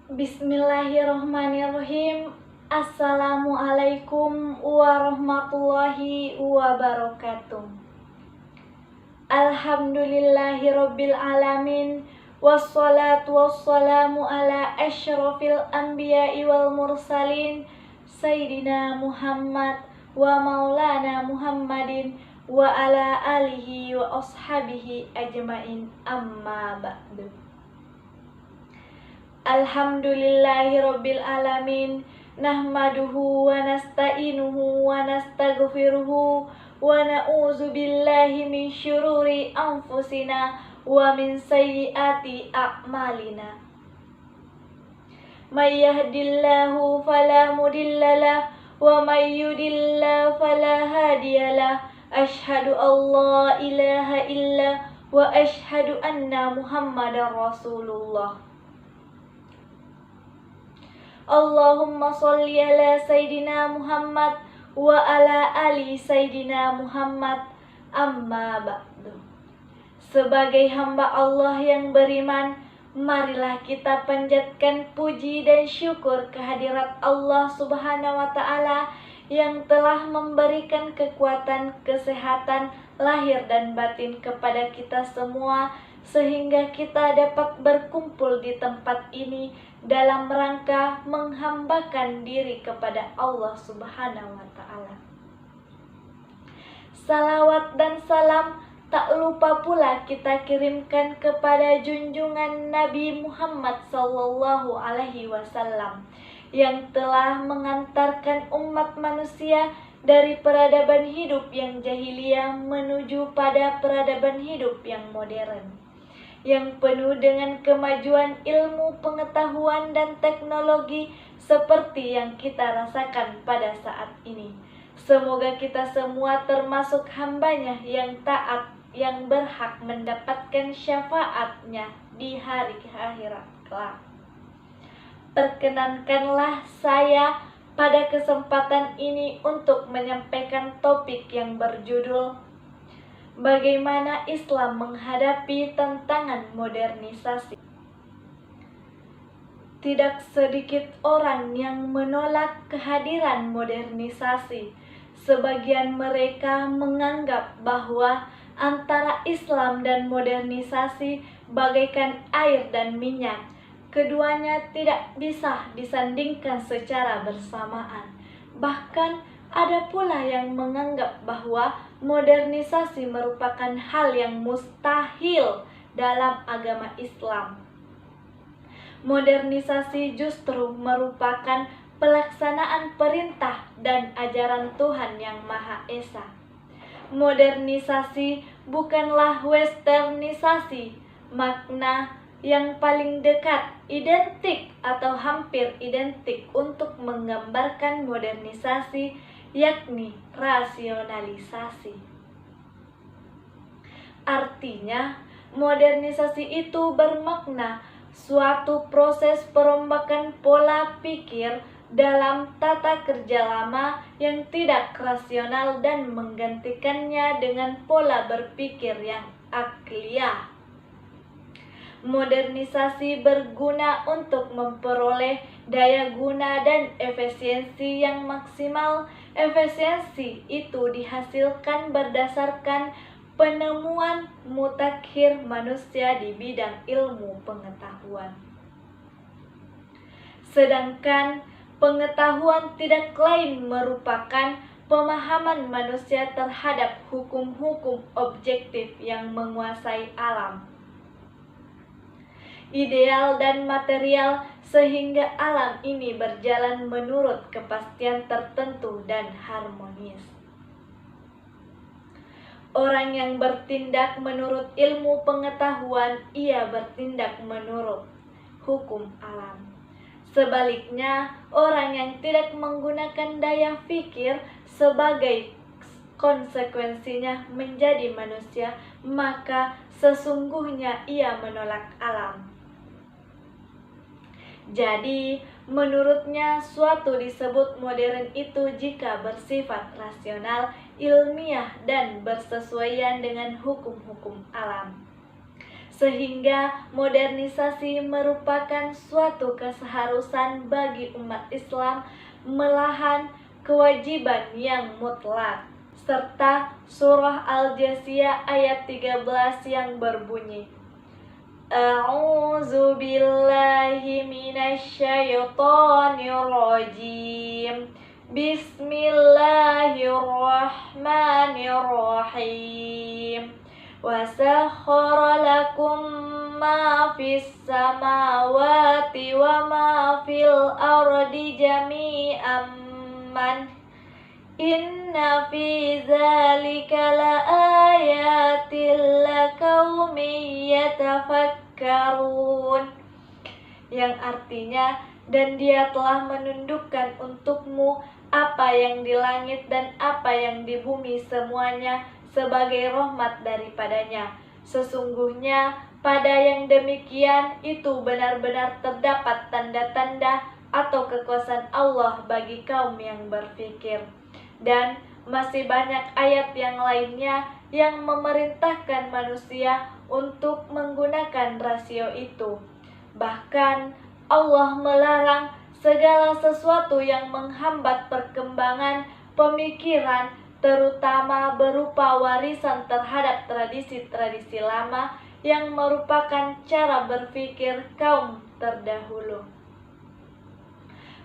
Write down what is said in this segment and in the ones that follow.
Bismillahirrahmanirrahim. Assalamualaikum warahmatullahi wabarakatuh. Alhamdulillahirabbil alamin. Wassalatu wassalamu ala asyrafil anbiya'i wal mursalin Sayyidina Muhammad wa maulana Muhammadin wa ala alihi wa ashabihi ajmain, amma ba'du. Alhamdulillahirabbil alamin. Nahmaduhu wa nasta'inuhu wa nastaghfiruhu wa na'udzu billahi min syururi anfusina wa min sayyiati a'malina. May yahdihillahu fala mudhillalah wa may yudlil fala hadiyalah. Asyhadu alla ilaha illa wa asyhadu anna Muhammadar Rasulullah. Allahumma sholli ala Sayyidina Muhammad wa ala ali Sayyidina Muhammad, amma ba'du. Sebagai hamba Allah yang beriman, marilah kita panjatkan puji dan syukur kehadirat Allah Subhanahu wa Ta'ala yang telah memberikan kekuatan, kesehatan lahir dan batin kepada kita semua, sehingga kita dapat berkumpul di tempat ini dalam rangka menghambakan diri kepada Allah Subhanahu wa Ta'ala. Salawat dan salam tak lupa pula kita kirimkan kepada junjungan Nabi Muhammad sallallahu alaihi wasallam yang telah mengantarkan umat manusia dari peradaban hidup yang jahiliyah menuju pada peradaban hidup yang modern, yang penuh dengan kemajuan ilmu, pengetahuan, dan teknologi seperti yang kita rasakan pada saat ini. Semoga kita semua termasuk hambanya yang taat, yang berhak mendapatkan syafaatnya di hari akhirat kelak. Perkenankanlah saya pada kesempatan ini untuk menyampaikan topik yang berjudul bagaimana Islam menghadapi tantangan modernisasi. Tidak sedikit orang yang menolak kehadiran modernisasi. Sebagian mereka menganggap bahwa antara Islam dan modernisasi bagaikan air dan minyak. Keduanya tidak bisa disandingkan secara bersamaan. Bahkan ada pula yang menganggap bahwa modernisasi merupakan hal yang mustahil dalam agama Islam. Modernisasi justru merupakan pelaksanaan perintah dan ajaran Tuhan Yang Maha Esa. Modernisasi bukanlah westernisasi, makna yang paling dekat, identik atau hampir identik untuk menggambarkan modernisasi, yakni rasionalisasi. Artinya, modernisasi itu bermakna suatu proses perombakan pola pikir dalam tata kerja lama yang tidak rasional dan menggantikannya dengan pola berpikir yang akliyah. Modernisasi berguna untuk memperoleh daya guna dan efisiensi yang maksimal. Efisiensi itu dihasilkan berdasarkan penemuan mutakhir manusia di bidang ilmu pengetahuan. Sedangkan pengetahuan tidak lain merupakan pemahaman manusia terhadap hukum-hukum objektif yang menguasai alam, ideal dan material, sehingga alam ini berjalan menurut kepastian tertentu dan harmonis. Orang yang bertindak menurut ilmu pengetahuan, ia bertindak menurut hukum alam. Sebaliknya, orang yang tidak menggunakan daya pikir sebagai konsekuensinya menjadi manusia, maka sesungguhnya ia menolak alam. Jadi, menurutnya suatu disebut modern itu jika bersifat rasional, ilmiah, dan bersesuaian dengan hukum-hukum alam. sehingga modernisasi merupakan suatu keseharusan bagi umat Islam melahan kewajiban yang mutlak. Serta surah Al-Jasiyah ayat 13 yang berbunyi, A'udzu billahi minasyaitonir rajim. Bismillahirrahmanirrahim. Wa sakhkhara lakum ma fis samawati wa ma fil ardi jami'an man inna fi dzalika laayatil liqaumin yatafakkarun, yang artinya, dan Dia telah menundukkan untukmu apa yang di langit dan apa yang di bumi semuanya sebagai rahmat daripadanya. Sesungguhnya pada yang demikian itu benar-benar terdapat tanda-tanda atau kekuasaan Allah bagi kaum yang berfikir. Dan masih banyak ayat yang lainnya yang memerintahkan manusia untuk menggunakan rasio itu. Bahkan Allah melarang segala sesuatu yang menghambat perkembangan pemikiran, terutama berupa warisan terhadap tradisi-tradisi lama yang merupakan cara berpikir kaum terdahulu.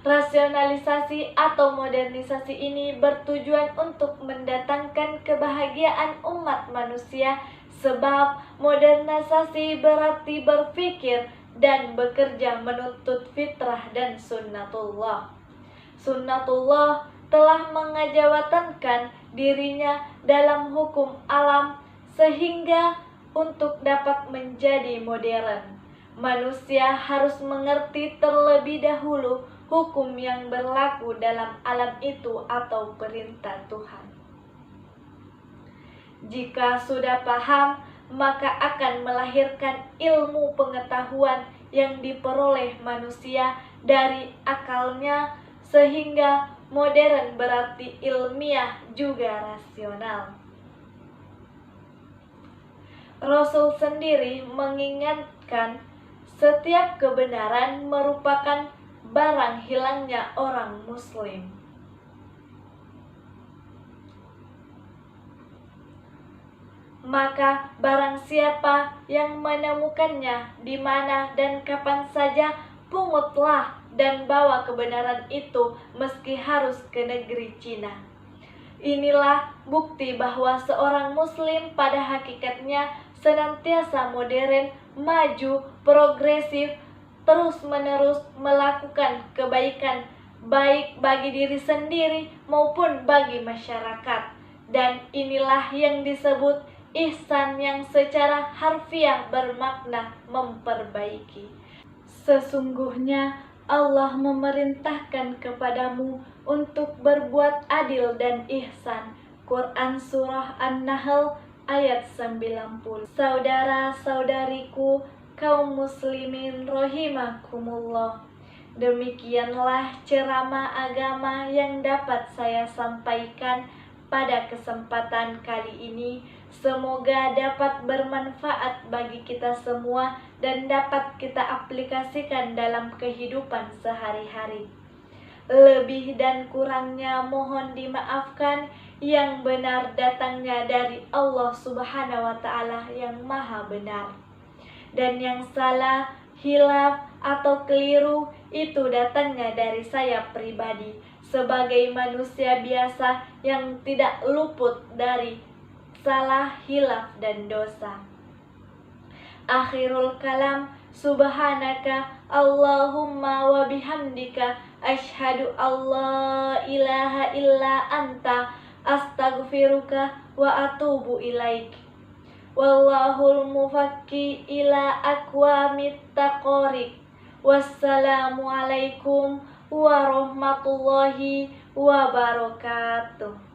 Rasionalisasi atau modernisasi ini bertujuan untuk mendatangkan kebahagiaan umat manusia, sebab modernisasi berarti berpikir dan bekerja menuntut fitrah dan sunnatullah. Sunnatullah telah mengajawatankan dirinya dalam hukum alam sehingga untuk dapat menjadi modern, manusia harus mengerti terlebih dahulu hukum yang berlaku dalam alam itu atau perintah Tuhan. Jika sudah paham, maka akan melahirkan ilmu pengetahuan yang diperoleh manusia dari akalnya, sehingga modern berarti ilmiah juga rasional. Rasul sendiri mengingatkan setiap kebenaran merupakan barang hilangnya orang muslim. Maka barang siapa yang menemukannya di mana dan kapan saja, pungutlah dan bawa kebenaran itu meski harus ke negeri Cina. Inilah bukti bahwa seorang muslim pada hakikatnya senantiasa modern, maju, progresif, terus-menerus melakukan kebaikan, baik bagi diri sendiri maupun bagi masyarakat. Dan inilah yang disebut ihsan, yang secara harfiah bermakna memperbaiki. Sesungguhnya Allah memerintahkan kepadamu untuk berbuat adil dan ihsan. Quran Surah An-Nahl ayat 90. Saudara-saudariku kaum muslimin rahimakumullah, demikianlah ceramah agama yang dapat saya sampaikan pada kesempatan kali ini. Semoga dapat bermanfaat bagi kita semua dan dapat kita aplikasikan dalam kehidupan sehari-hari. Lebih dan kurangnya mohon dimaafkan, yang benar datangnya dari Allah Subhanahu wa Ta'ala yang Maha Benar. Dan yang salah, hilaf atau keliru itu datangnya dari saya pribadi sebagai manusia biasa yang tidak luput dari salah, hilaf dan dosa. Akhirul kalam, subhanaka Allahumma wa bihamdika asyhadu alla ilaha illa anta astaghfiruka wa atubu ilaik. Wallahul muwaffiq ila aqwamit thaqoriq. Wassalamu alaikum warahmatullahi wabarakatuh.